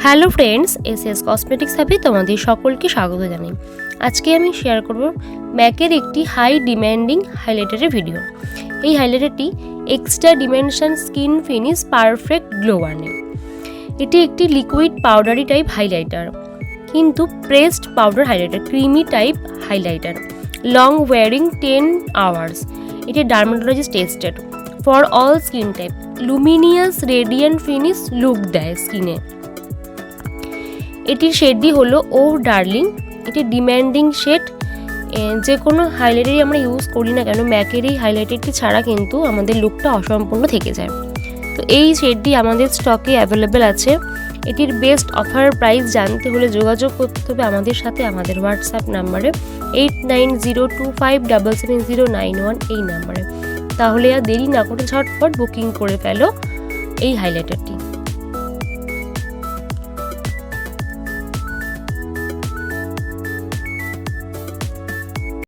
Hello friends, S cosmetics হ্যাপে তোমাদের সকলকে স্বাগত জানাই। আজকে আমি শেয়ার করব ম্যাকের একটি হাই ডিম্যান্ডিং হাইলাইটারের ভিডিও। এই হাইলাইটারটি extra dimension skin finish perfect glow আনে। এটি একটি লিকুইড পাউডারি টাইপ হাইলাইটার, কিন্তু pressed powder highlighter, creamy type highlighter, long wearing 10 hours. এটি dermatologist tested for all skin type, luminous radiant finish look দেয় স্কিনে। এটির শেডটি হলো ও ডার্লিং। এটি ডিম্যান্ডিং শেড। যে কোনো হাইলাইটারই আমরা ইউজ করি না কেন, ম্যাকের এই হাইলাইটারটি ছাড়া কিন্তু আমাদের লুকটা অসম্পূর্ণ থেকে যায়। তো এই শেডটি আমাদের স্টকে অ্যাভেলেবেল আছে। এটির বেস্ট অফার প্রাইস জানতে হলে যোগাযোগ করতে হবে আমাদের সাথে, আমাদের হোয়াটসঅ্যাপ নাম্বারে 8902577091 এই নাম্বারে। তাহলে আর দেরি না করে ঝটপট বুকিং করে ফেলো এই হাইলাইটারটি।